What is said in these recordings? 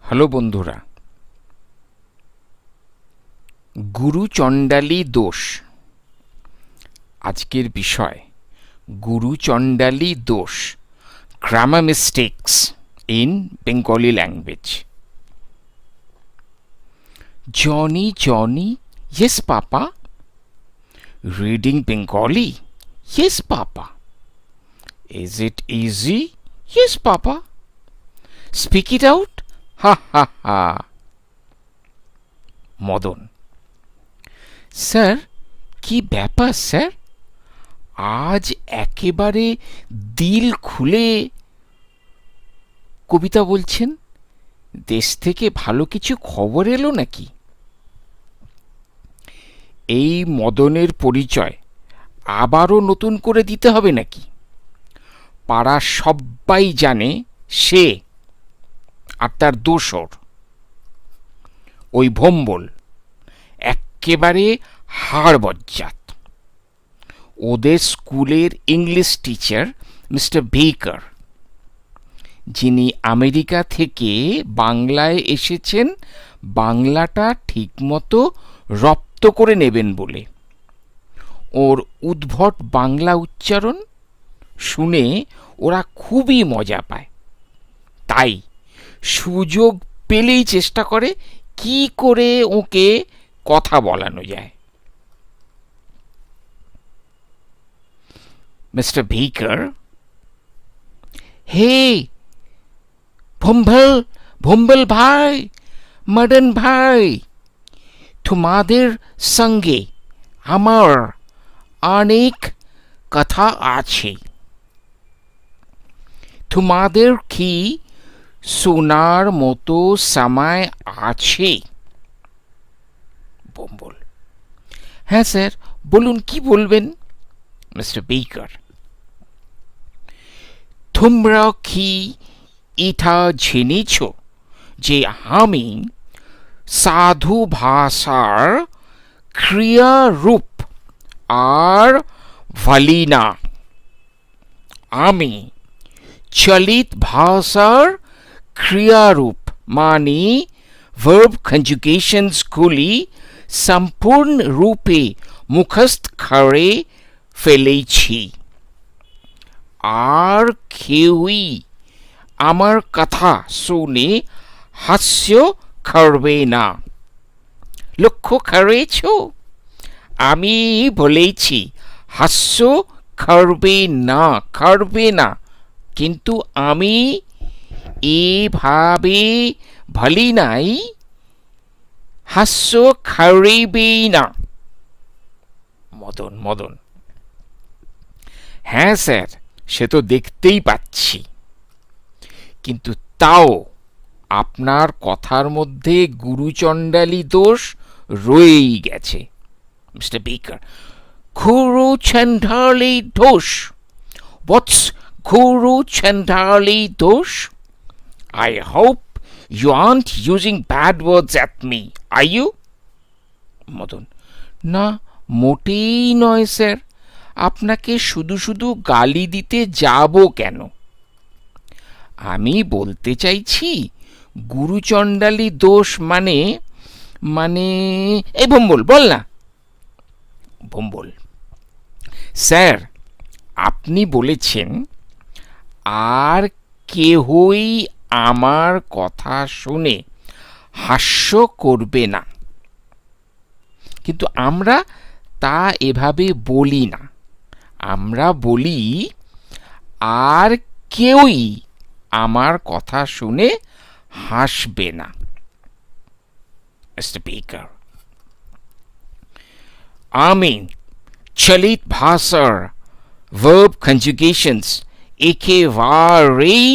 Hello বন্ধুরা, গুরুচণ্ডালী দোষ আজকের বিষয়। গুরুচণ্ডালী দোষ, grammar mistakes in Bengali language. Johnny Johnny, yes papa. Reading Bengali, yes papa. Is it easy? Yes papa. Speak it out, হা হা হা। মদন: স্যার, কি ব্যাপার স্যার? আজ একেবারে দিল খুলে কবিতা বলছেন। দেশ থেকে ভালো কিছু খবর এলো নাকি? এই মদনের পরিচয় আবারও নতুন করে দিতে হবে নাকি? পাড়ার সবাই জানে সে আর তার দোসর ওই ভম্বল একেবারে হাড় বজ্জাত। ওদের স্কুলের ইংলিশ টিচার মিস্টার বেকার, যিনি আমেরিকা থেকে বাংলায় এসেছেন বাংলাটা ঠিকমতো রপ্ত করে নেবেন বলে। ওর উদ্ভট বাংলা উচ্চারণ শুনে ওরা খুবই মজা পায়। তাই সুযোগ পেলেই চেষ্টা করে কি করে ওকে কথা বলানো যায়। মিস্টার বেকার: হে ভম্বল, ভম্বল ভাই, মদন ভাই, তোমাদের সঙ্গে আমার অনেক কথা আছে। তোমাদের কি শোনার মতো সময় আছে? ভম্বল: হ্যাঁ স্যার, বলুন কি বলবেন। মিস্টার বেকার: তোমরা কি এটা জেনেছ যে আমি সাধু ভাষার ক্রিয়ারূপ আর বলি না? আমি চলিত ভাষার ক্রিয়ারূপ মানে ভার্ব কনজুগেশনসগুলি সম্পূর্ণরূপে মুখস্থ করে ফেলেছি। আর কেউই আমার কথা শুনে হাস্য করবে না। লক্ষ্য করেছ, আমি বলেছি হাস্য করবে না, করবে না, কিন্তু আমি এভাবে বলি নাই হাস্য করবে না। মদন মদন: হ্যাঁ স্যার, সে তো দেখতেই পাচ্ছি, কিন্তু তাও আপনার কথার মধ্যে গুরুচণ্ডালী দোষ রয়েই গেছে। মিস্টার বেকার: গুরুচণ্ডালী দোষ? হোয়াটস গুরুচণ্ডালী দোষ? I hope you aren't using bad words at me, are you? Madan: না, মোটেই নয় স্যার। আপনাকে শুধু শুধু গালি দিতে যাব কেন? আমি বলতে চাইছি গুরুচণ্ডালী দোষ মানে মানে এই ভম্বল বল না। ভম্বল: স্যার, আপনি বলেছেন আর কেহই আমার কথা শুনে হাস্য করবে না, কিন্তু আমরা তা এভাবে বলি না। আমরা বলি আর কেউই আমার কথা শুনে হাসবে না। মিস্টার বেকার: আমি চলিত ভাষার ভার্ব কনজুগেশনস একেবারেই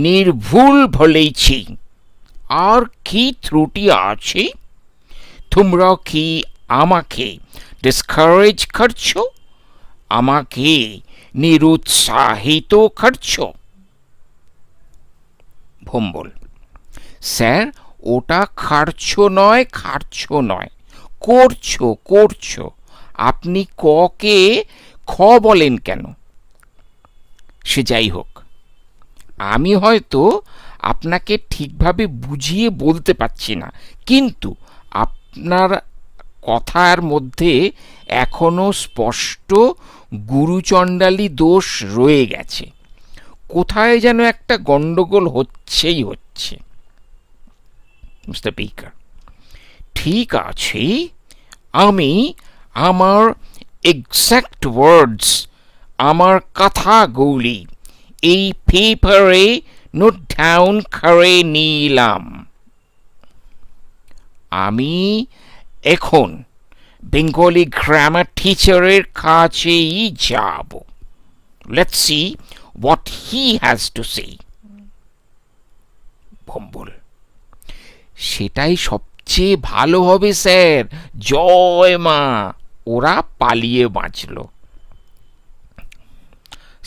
নির্ভুল বলেছি। আর কি ত্রুটি আছে? তোমরা কি আমাকে ডিসকারেজ করছো, আমাকে নিরুৎসাহিত করছো? ভম্বল: স্যার, ওটা খাড়ছো নয়, খাড়ছো নয়, করছো করছো। আপনি ককে খ বলেন কেন? সে যাই হোক, আমি হয়তো আপনাকে ঠিকভাবে বুঝিয়ে বলতে পারছি না, কিন্তু আপনার কথার মধ্যে এখনো স্পষ্ট গুরুচণ্ডালী দোষ রয়ে গেছে। কোথায় যেন একটা গন্ডগোল হচ্ছেই হচ্ছে। মিস্টার বেকার: ঠিক আছে, আমি আমার এক্সাক্ট ওয়ার্ডস, আমার কথাগুলি এই পেপারে নোট ডাউন করে নিলাম। আমি এখন বেঙ্গলি গ্রামার টিচারের কাছেই যাব। Let's see what he has to say. Bhombol: সেটাই সবচেয়ে ভালো হবে স্যার, জয় মা। ওরা পালিয়ে বাঁচল।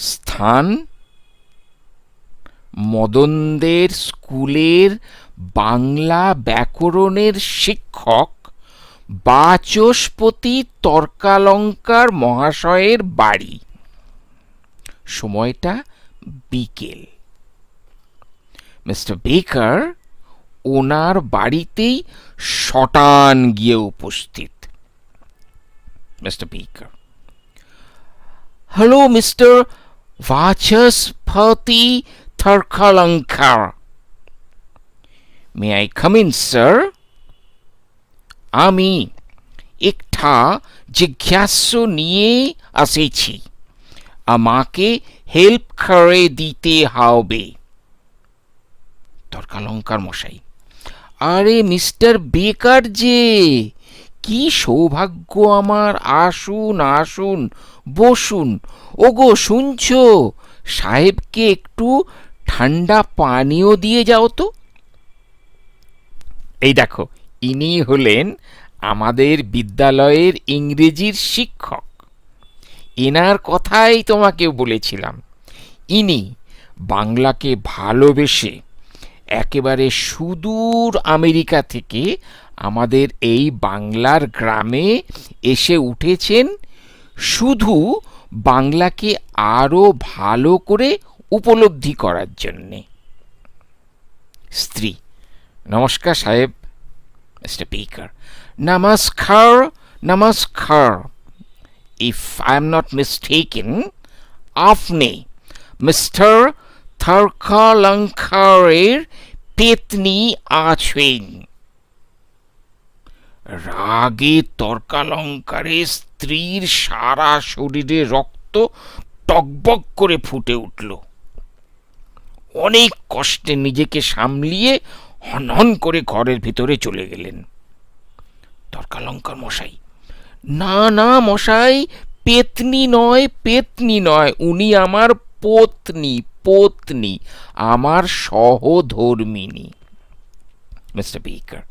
স্থান: মদনদের স্কুলের বাংলা ব্যাকরণের শিক্ষক বাচস্পতি তর্কালঙ্কার মহাশয়ের বাড়ি। সময়টা বিকেল। মিস্টার বেকার ওনার বাড়িতেই শটান গিয়ে উপস্থিত। Mister Baker: hello mister Bachaspati Tarkalankar, may I come in sir? আমি একটা জিজ্ঞাসা নিয়ে এসেছি, আমাকে হেল্প করে দিতে হবে। তর্কালঙ্কার মশাই: আরে মিস্টার বেকার যে, কি সৌভাগ্য আমার! আসুন আসুন, বসুন। ওগো শুনছো, সাহেবকে একটু ঠান্ডা পানীয় দিয়ে যাও তো। এই দেখো, ইনি হলেন আমাদের বিদ্যালয়ের ইংরেজির শিক্ষক। এনার কথাই তোমাকে বলেছিলাম। ইনি বাংলাকে ভালোবেসে একেবারে সুদূর আমেরিকা থেকে আমাদের এই বাংলার গ্রামে এসে উঠেছেন, শুধু বাংলাকে আরো ভালো করে উপলব্ধি করার জন্যে। স্ত্রী: নমস্কার সাহেব। মিস্টার বেকার: নমস্কার নমস্কার। If I am not mistaken, আপনি মিস্টার তর্কালঙ্কারের পেতনি আছেন। রাগে তর্কালঙ্কারের স্ত্রীর সারা শরীরে রক্ত টকবক করে ফুটে উঠল। অনেক কষ্টে নিজেকে সামলিয়ে হনহন করে ঘরের ভিতরে চলে গেলেন। তর্কালঙ্কার মশাই: না না মশাই, পেতনি নয়, পেতনি নয়, উনি আমার পত্নী, পত্নী, আমার সহধর্মিনী। মিস্টার বেকার: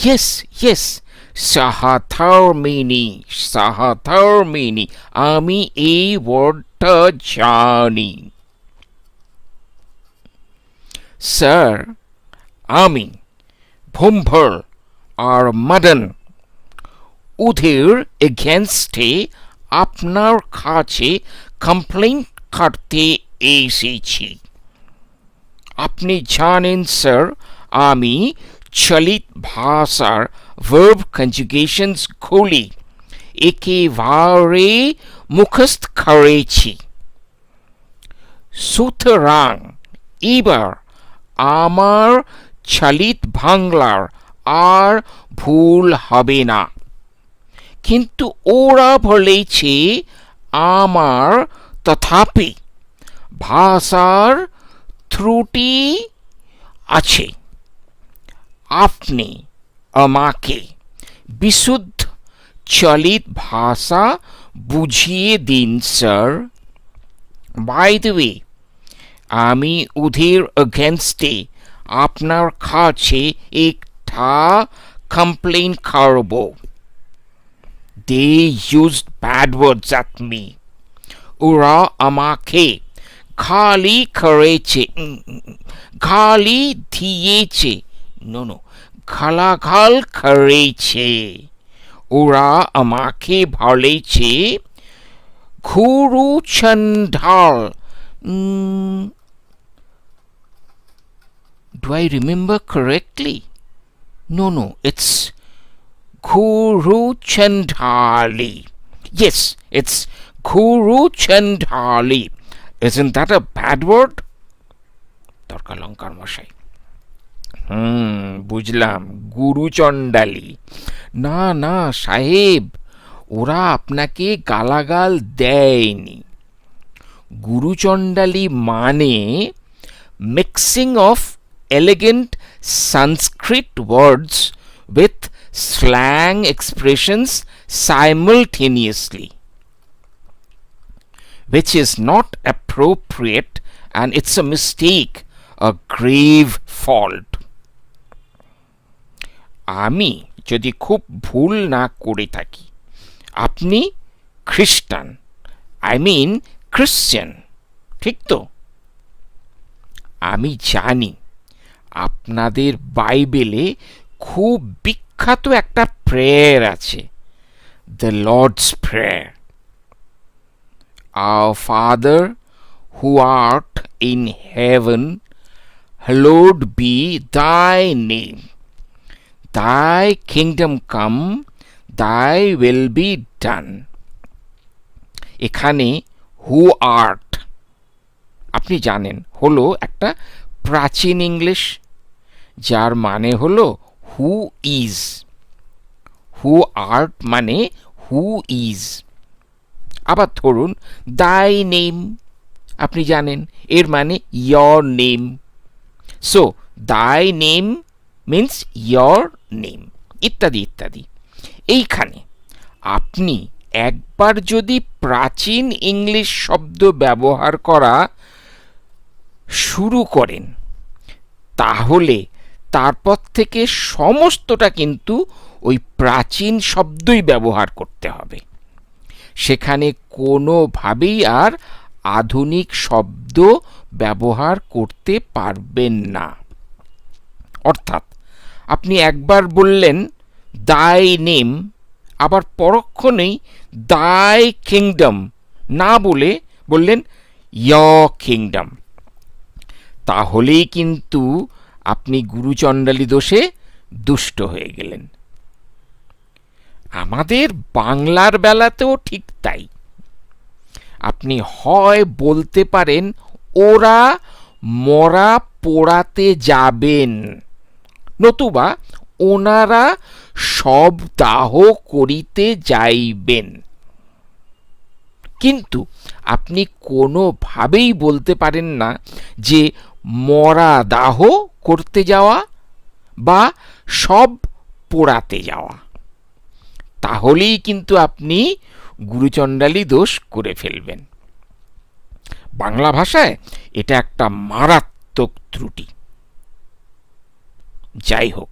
ইয়েস ইয়েস, সহধর্মিনী, সহধর্মিনী, আমি এই ওয়ার্ডটা জানি। স্যার, আমি ভম্বল আর মদন ওদের এগেনস্টে আপনার কাছে কমপ্লেন করতে এসেছি। আপনি জানেন স্যার, আমি চলিত ভাষার ভার্ব কনজুগেশনস গুলি একেবারে মুখস্থ করেছি। সুতরাং এবার আমার চলিত বাংলার আর ভুল হবে না। কিন্তু ওরা বলেছে আমার তথাপি ভাষার ত্রুটি আছে। আপনি আমাকে বিশুদ্ধ চলিত ভাষা বুঝিয়ে দিন স্যার। বাই দ্য ওয়ে, আমি ওদের এগেনস্টে আপনার কাছে একটা কমপ্লেন করব। They used bad words at me. ওরা আমাকে গালি করেছে, গালি দিয়েছে, নো নো, গালাগাল করেছে। ওরা আমাকে বলেছে গুরু চণ্ডাল, Do I remember correctly? No, it's Guru Chandali. Yes, it's Guru Chandali. Isn't that a bad word? Tarkalankar মশাই, বুঝলাম, গুরু চণ্ডালী। না না সাহেব, ওরা আপনাকে গালাগাল দেয়নি। গুরুচণ্ডালী মানে mixing of elegant Sanskrit words with slang expressions simultaneously, which is not appropriate, and it's a mistake, a grave fault. আমি যদি খুব ভুল না করে থাকি, আপনি খ্রিস্টান, ক্রিশ্চিয়ান, ঠিক তো? আমি জানি আপনাদের বাইবেলে খুব বিখ্যাত একটা প্রেয়ার আছে, the lord's prayer. Our Father who art in heaven, hallowed be thy name. Thy kingdom come, thy will be done. এখানে who art আপনি জানেন হলো একটা প্রাচীন ইংলিশ, যার মানে হলো হু ইজ। হু আর্ট মানে হু ইজ। আবার ধরুন দাই নেম, আপনি জানেন এর মানে ইয়র নেম। সো দাই নেম মিন্স ইয়র নেম, ইত্যাদি ইত্যাদি। এইখানে আপনি একবার যদি প্রাচীন ইংলিশ শব্দ ব্যবহার করা শুরু করেন, তাহলে তারপর থেকে সমস্তটা কিন্তু ওই প্রাচীন শব্দই ব্যবহার করতে হবে। সেখানে কোনোভাবেই আর আধুনিক শব্দ ব্যবহার করতে পারবেন না। অর্থাৎ আপনি একবার বললেন দাই নেম, আবার পরক্ষণেই দাই কিংডম না বলে বললেন ইয়র কিংডম, তাহলেই কিন্তু আপনি গুরুচণ্ডালী দোষে দুষ্ট হয়ে গেলেন। আমাদের বাংলার বেলাতেও ঠিক তাই। আপনি হয় বলতে পারেন ওরা মরা পোড়াতে যাবেন, নতুবা ওনারা সব দাহ করিতে যাইবেন, কিন্তু আপনি কোনোভাবেই বলতে পারেন না যে মরা দাহ করতে যাওয়া বা সব পোড়াতে যাওয়া। তাহলেই কিন্তু আপনি গুরুচণ্ডালী দোষ করে ফেলবেন। বাংলা ভাষায় এটা একটা মারাত্মক ত্রুটি। যাই হোক,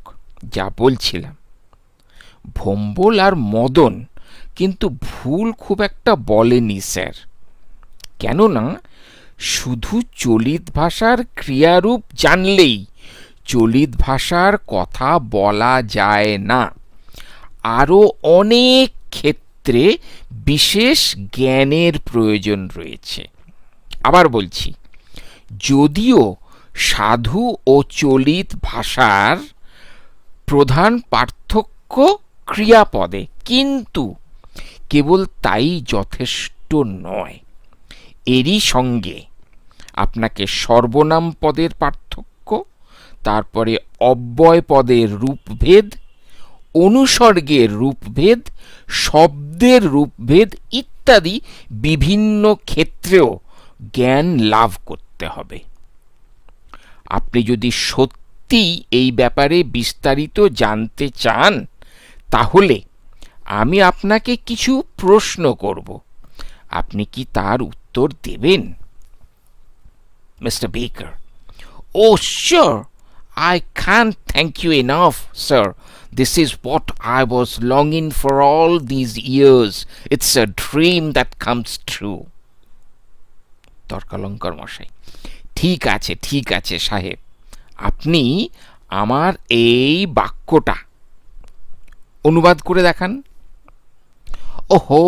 যা বলছিলাম, ভম্বল আর মদন কিন্তু ভুল খুব একটা বলেনি স্যার। কেননা শুধু চলিত ভাষার ক্রিয়ারূপ জানলেই চলিত ভাষার কথা বলা যায় না। আরও অনেক ক্ষেত্রে বিশেষ জ্ঞানের প্রয়োজন রয়েছে। আবার বলছি, যদিও সাধু ও চলিত ভাষার প্রধান পার্থক্য ক্রিয়াপদে, কিন্তু কেবল তাই যথেষ্ট নয়। এরই সঙ্গে আপনাকে সর্বনাম পদের পার্থক্য, তারপরে অব্যয় পদের রূপভেদ, অনুসর্গের রূপভেদ, শব্দের রূপভেদ ইত্যাদি বিভিন্ন ক্ষেত্রেও জ্ঞান লাভ করতে হবে। আপনি যদি সত্যি এই ব্যাপারে বিস্তারিত জানতে চান, তাহলে আমি আপনাকে কিছু প্রশ্ন করব। আপনি কি তার উত্তর দেবেন? মিস্টার বেকার: Oh, sure. I can't thank you enough, sir. This is what I was longing for all these years. It's a dream that comes true. Tarkalankar মশাই: ঠিক আছে সাহেব, আপনি আমার এই বাক্যটা অনুবাদ করে দেখান। ওহো,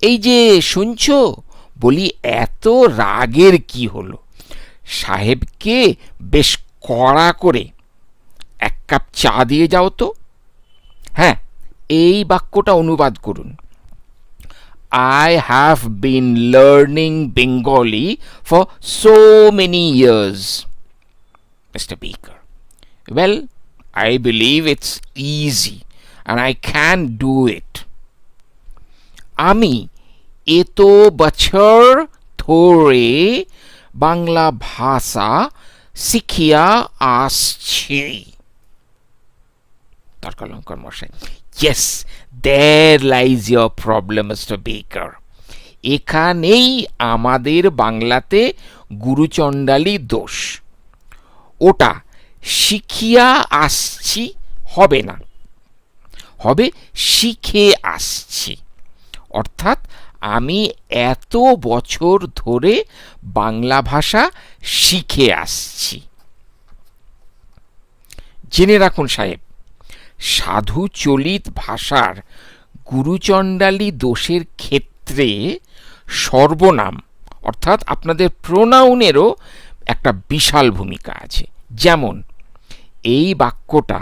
এই যে শুনছো, বলি এত রাগের কি হলো? সাহেবকে বেশ কড়া করে এক কাপ চা দিয়ে যাও তো। হ্যাঁ, এই বাক্যটা অনুবাদ করুন। I have been learning Bengali for so many years, Mr. Baker. Well, I believe it's easy and I can do it. আমি এত বছর ধরে বাংলা ভাষা শিখিয়া আসছি। তর্কালঙ্কার মশাই, yes, there lies your problem, Mr. Baker. এখানেই আমাদের বাংলাতে গুরুচণ্ডালী দোষ। ওটা শিখিয়া আসছি হবে না, হবে শিখে আসছি। অর্থাৎ আমি এত বছর ধরে বাংলা ভাষা শিখে আসছি। জেনে রাখুন সাহেব, সাধু চলিত ভাষার গুরুচণ্ডালী দোষের ক্ষেত্রে সর্বনাম অর্থাৎ আপনাদের প্রোনাউনেরও একটা বিশাল ভূমিকা আছে। যেমন এই বাক্যটা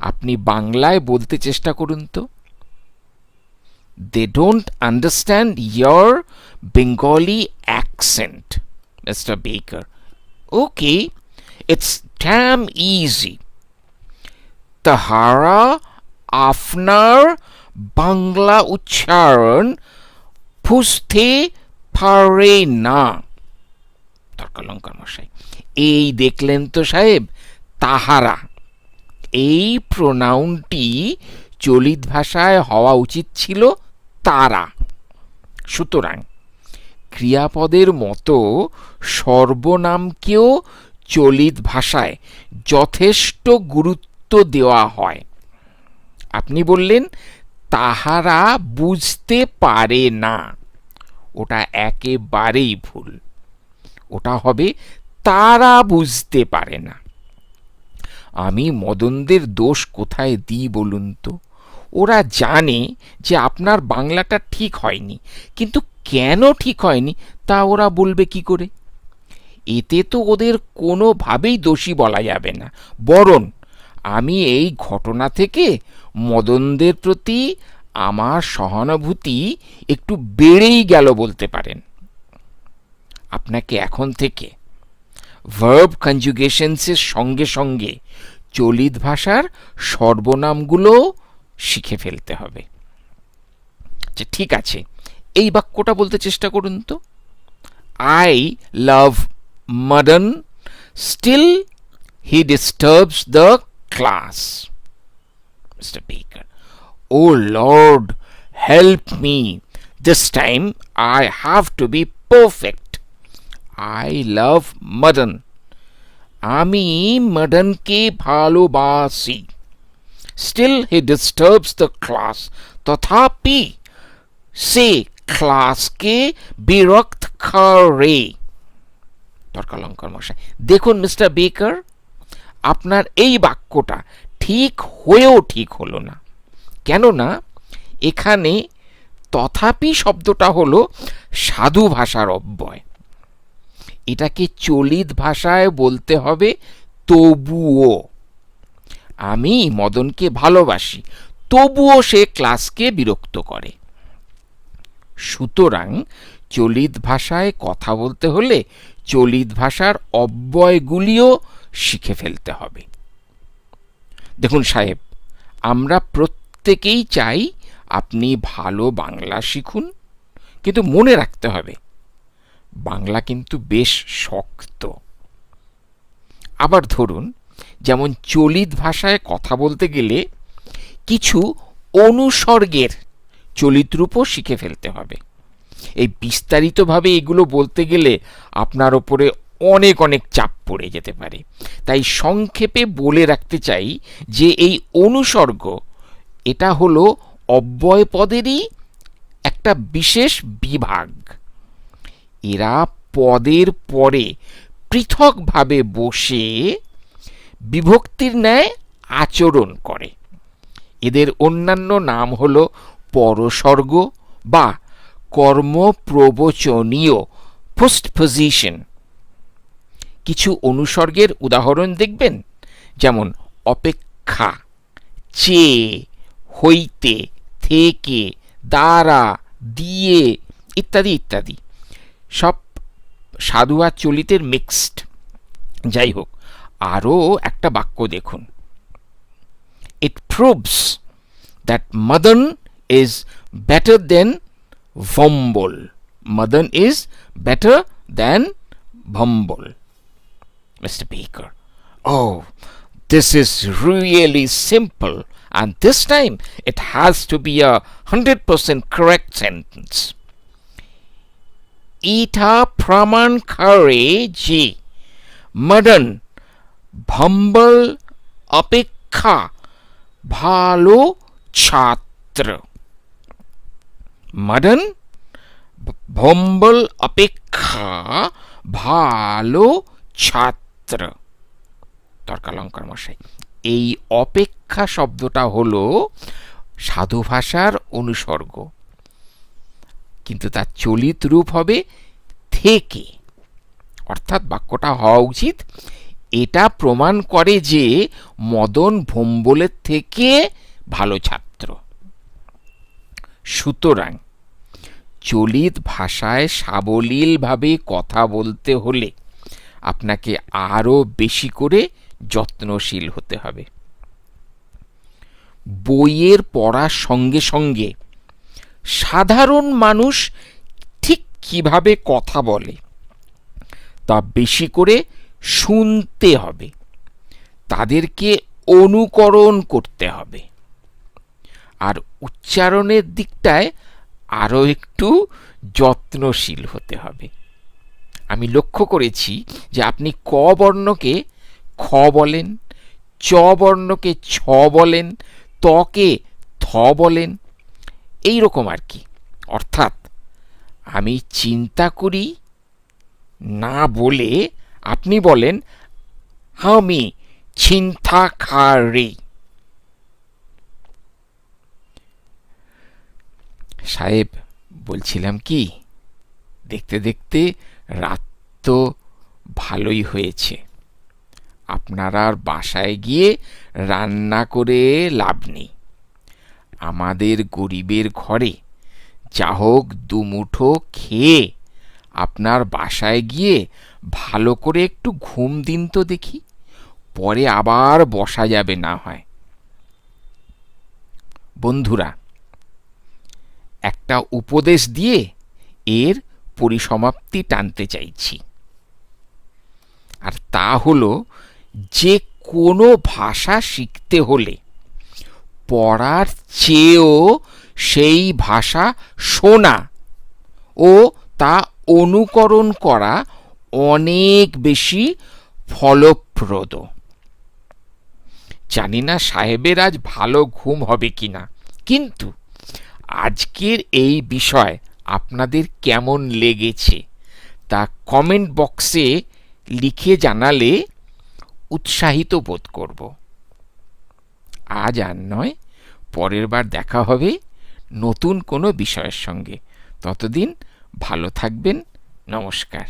আপনি বাংলায় বলতে চেষ্টা করুন তো। They don't understand your Bengali accent, Mr. Baker. Okay, it's damn easy. তাহারা আপনার বাংলা উচ্চারণ বুঝতে পারে না। তর্কালঙ্কার মশাই, এই দেখলেন তো সাহেব, তাহারা এই প্রোনাউনটি চলিত ভাষায় হওয়া উচিত ছিল তারা। সুতরাং ক্রিয়াপদের মতো সর্বনামকেও চলিত ভাষায় যথেষ্ট গুরুত্ব দেওয়া হয়। আপনি বললেন তাহারা বুঝতে পারে না, ওটা একেবারেই ভুল। ওটা হবে তারা বুঝতে পারে না। আমি মদনদের দোষ কোথায় দিই বলুন তো? ওরা জানে যে আপনার বাংলাটা ঠিক হয়নি, কিন্তু কেন ঠিক হয়নি তা ওরা বলবে কি করে? এতে তো ওদের কোনোভাবেই দোষী বলা যাবে না। বরং আমি এই ঘটনা থেকে মদনদের প্রতি আমার সহানুভূতি একটু বেড়েই গেল বলতে পারেন। আপনাকে এখন থেকে ভার্ব কনজুগেশনসের সঙ্গে সঙ্গে চলিত ভাষার সর্বনামগুলো শিখে ফেলতে হবে। ঠিক আছে, এই বাক্যটা বলতে চেষ্টা করুন তো। I love Madan, still he disturbs the class. Mr. Baker, oh Lord, help me. This time I have to be perfect. I love Madan. আমি মদনকে ভালোবাসি। Still he disturbs the class. তথাপি সে ক্লাসকে বিরক্ত করে। তর্কালঙ্কার মশাই, দেখুন মিস্টার বেকার, আপনার এই বাক্যটা ঠিক হয়েও ঠিক হলো না। কেননা এখানে তথাপি শব্দটা হলো সাধু ভাষার অব্যয়। এটাকে চলিত ভাষায় বলতে হবে তবুও। আমি মদনকে ভালোবাসি, তবুও সে ক্লাসকে বিরক্ত করে। সুতরাং চলিত ভাষায় কথা বলতে হলে চলিত ভাষার অব্যয়গুলিও শিখে ফেলতে হবে। দেখুন সাহেব, আমরা প্রত্যেকেই চাই আপনি ভালো বাংলা শিখুন, কিন্তু মনে রাখতে হবে বাংলা কিন্তু বেশ শক্ত। আবার ধরুন, যেমন চলিত ভাষায় কথা বলতে গেলে কিছু অনুসর্গের চলিত রূপও শিখে ফেলতে হবে। এই বিস্তারিতভাবে এগুলো বলতে গেলে আপনার ওপরে অনেক অনেক চাপ পড়ে যেতে পারে। তাই সংক্ষেপে বলে রাখতে চাই যে এই অনুসর্গ এটা হলো অব্যয় পদেরই একটা বিশেষ বিভাগ। এরা পদের পরে পৃথকভাবে বসে বিভক্তির ন্যায় আচরণ করে। এদের অন্যান্য নাম হলো পরসর্গ বা কর্মপ্রবচনীয় পোস্টপজিশন। কিছু অনুসর্গের উদাহরণ দেখবেন, যেমন অপেক্ষা, চেয়ে, হইতে, থেকে, দ্বারা, দিয়ে ইত্যাদি ইত্যাদি, সব সাধু আর চলিতের মিক্সড। যাই হোক, আরও একটা বাক্য দেখুন, it proves that Madan is better than Bhombol. Madan is better than Bhombol. Mr. Baker, oh, this is really simple, and this time it has to be a 100% correct sentence. Eta praman kare je madan bhambal apekha bhalo chhatra. madan bhambal apekha bhalo ছাত্র। তর্কালঙ্কার মশাই, এই অপেক্ষা শব্দটা হলো সাধু ভাষার অনুসর্গ, কিন্তু তার চলিত রূপ হবে থেকে, অর্থাৎ বাক্যটা হওয়া উচিত এটা প্রমাণ করে যে মদন ভম্বলের থেকে ভালো ছাত্র। সুতরাং চলিত ভাষায় সাবলীলভাবে কথা বলতে হলে আপনাকে আরও বেশি করে যত্নশীল হতে হবে। বইয়ের পড়ার সঙ্গে সঙ্গে সাধারণ মানুষ ঠিক কিভাবে কথা বলে তা বেশি করে শুনতে হবে, তাদেরকে অনুকরণ করতে হবে, আর উচ্চারণের দিকটায় আরও একটু যত্নশীল হতে হবে। আমি লক্ষ্য করেছি যে আপনি ক বর্ণকে খ বলেন, চ বর্ণকে ছ বলেন, তকে থ বলেন, এই রকম আর কি। অর্থাৎ আমি চিন্তা করি না বলে আপনি বলেন আমি চিন্তা করি। সাহেব, বলছিলাম কি, দেখতে দেখতে রাত তো ভালোই হয়েছে, আপনারা আর বাসায় গিয়ে রান্না করে লাভ নেই। আমাদের গরিবের ঘরে যা হোক দুমুঠো খেয়ে আপনার বাসায় গিয়ে ভালো করে একটু ঘুম দিন তো দেখি, পরে আবার বসা যাবে না হয়। বন্ধুরা, একটা উপদেশ দিয়ে এর পরিসমাপ্তি টানতে চাইছি, আর তা হলো যে কোনো ভাষা শিখতে হলে পড়ার চেয়েও সেই ভাষা শোনা ও তা অনুকরণ করা অনেক বেশি ফলপ্রদ। জানি না সাহেবের আজ ভালো ঘুম হবে কিনা, কিন্তু আজকের এই বিষয় আপনাদের কেমন লেগেছে তা কমেন্ট বক্সে লিখে জানালে উৎসাহিত বোধ করব। আজ আর নয়, পরের বার দেখা হবে নতুন কোনো বিষয়ের সঙ্গে। ততদিন ভালো থাকবেন। নমস্কার।